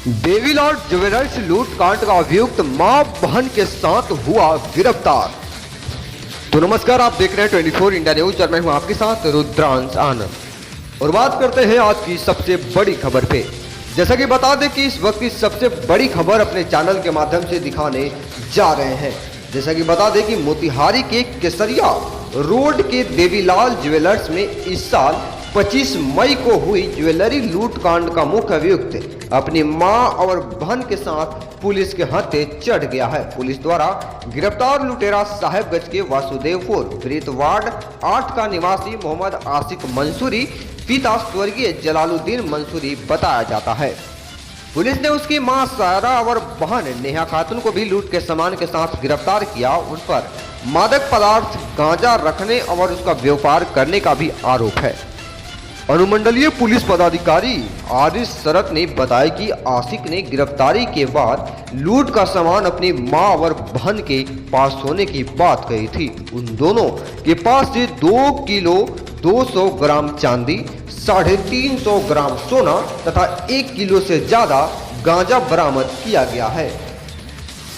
Devilal jewellers लूटकांड का अभियुक्त मां बहन के साथ हुआ गिरफ्तार। तो नमस्कार, आप देख रहे हैं 24 इंडिया न्यूज और मैं हूं आपके साथ रुद्रांश आनंद। और बात करते हैं आज की सबसे बड़ी खबर पे। जैसा कि बता दें कि इस वक्त की सबसे बड़ी खबर अपने चैनल के माध्यम से दिखाने जा रहे हैं। जैसा कि बता दें कि मोतिहारी के केसरिया रोड के देवीलाल ज्वेलर्स में इस साल 25 मई को हुई ज्वेलरी लूटकांड का मुख्य अभियुक्त अपनी मां और बहन के साथ पुलिस के हाथे चढ़ गया है। पुलिस द्वारा गिरफ्तार लुटेरा साहेबगंज के वासुदेवपुर वृत्त वार्ड 8 का निवासी मोहम्मद आसिक मंसूरी पिता स्वर्गीय जलालुद्दीन मंसूरी बताया जाता है। पुलिस ने उसकी मां सारा और बहन नेहा खातून को भी लूट के सामान के साथ गिरफ्तार किया। उन पर मादक पदार्थ गांजा रखने और उसका व्यापार करने का भी आरोप है। अनुमंडलीय पुलिस पदाधिकारी आरिफ शरत ने बताया कि आशिक ने गिरफ्तारी के बाद लूट का सामान अपनी मां और बहन के पास होने की बात कही थी। उन दोनों के पास से 2 किलो 200 ग्राम चांदी, 350 ग्राम सोना तथा 1 किलो से ज्यादा गांजा बरामद किया गया है।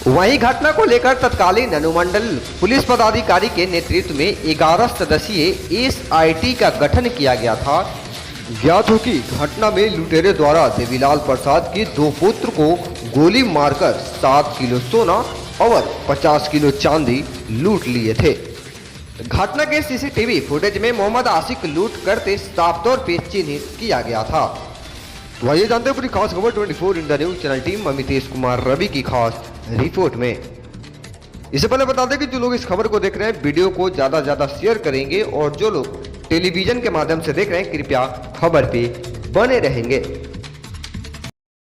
वहीं घटना को लेकर तत्कालीन अनुमंडल पुलिस पदाधिकारी के नेतृत्व में 11 सदस्यीय SIT का गठन किया गया था। ज्ञात हो कि घटना में लुटेरे द्वारा देवीलाल प्रसाद के 2 पुत्र को गोली मारकर 7 किलो सोना और 50 किलो चांदी लूट लिए थे। घटना के CCTV फुटेज में मोहम्मद आसिक लूट करते साफ तौर पर चिन्हित किया गया था। तो आइए जानते हैं पूरी खास खबर 24 India news channel team Amitesh Kumar Ravi की खास रिपोर्ट में। इससे पहले बता दें कि जो लोग इस खबर को देख रहे हैं वीडियो को ज्यादा से ज्यादा शेयर करेंगे और जो लोग टेलीविजन के माध्यम से देख रहे हैं कृपया खबर पे बने रहेंगे।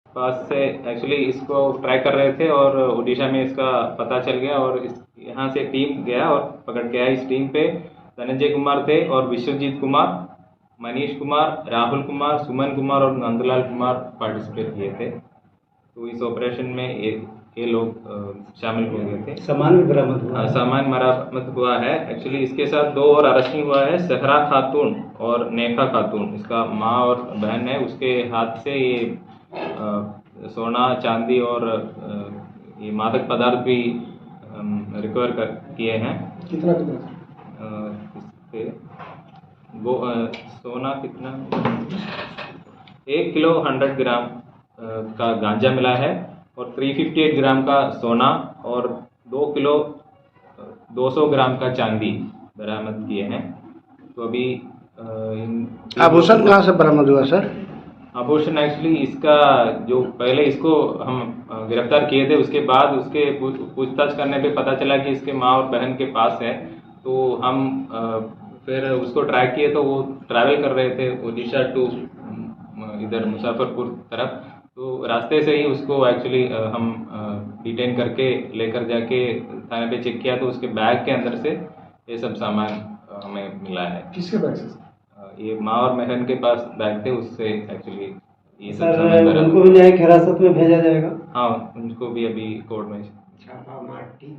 पास से एक्चुअली इसको ट्राई कर रहे थे और उड़ीसा में इसका पता चल गया और यहाँ से टीम गया और पकड़ के आया। इस टीम पे धनंजय कुमार थे और विश्वजीत कुमार, मनीष कुमार, राहुल कुमार, सुमन कुमार और नंदलाल कुमार पार्टिसिपेट किए थे। तो इस ऑपरेशन में ये लोग शामिल हो गए थे। सामान भी बरामद हुआ? सामान बरामद हुआ है। एक्चुअली इसके साथ 2 और अरेस्टिंग हुआ है, सहरा खातून और नेहा खातून। इसका माँ और बहन है। उसके हाथ से ये सोना, चांदी और ये मादक पदार्थ भी रिकवर किए हैं। कितना इससे वो सोना कितना 1 किलो 100 ग्राम का गांजा मिला है और 358 ग्राम का सोना और 2 किलो 200 ग्राम का चांदी बरामद किए हैं। तो अभी आभूषण कहाँ से बरामद हुआ सर? आभूषण एक्चुअली इसका जो पहले इसको हम गिरफ्तार किए थे उसके बाद उसके पूछताछ करने पे पता चला कि इसके माँ और बहन के पास है। तो हम फिर उसको ट्रैक किए तो वो ट्रैवल कर रहे थे उड़ीसा टू इधर मुजफ्फरपुर तरफ। तो रास्ते से ही उसको एक्चुअली हम डिटेन करके लेकर जाके थाने पे चेक किया तो उसके बैग के अंदर से ये सब सामान हमें मिला है। किसके बैग से? ये माँ और बहन के पास बैग थे, उससे एक्चुअली ये सब सर सामान उनको भी न्यायिक हिरासत में भेजा जाएगा? हाँ, उनको भी अभी कोर्ट में टीम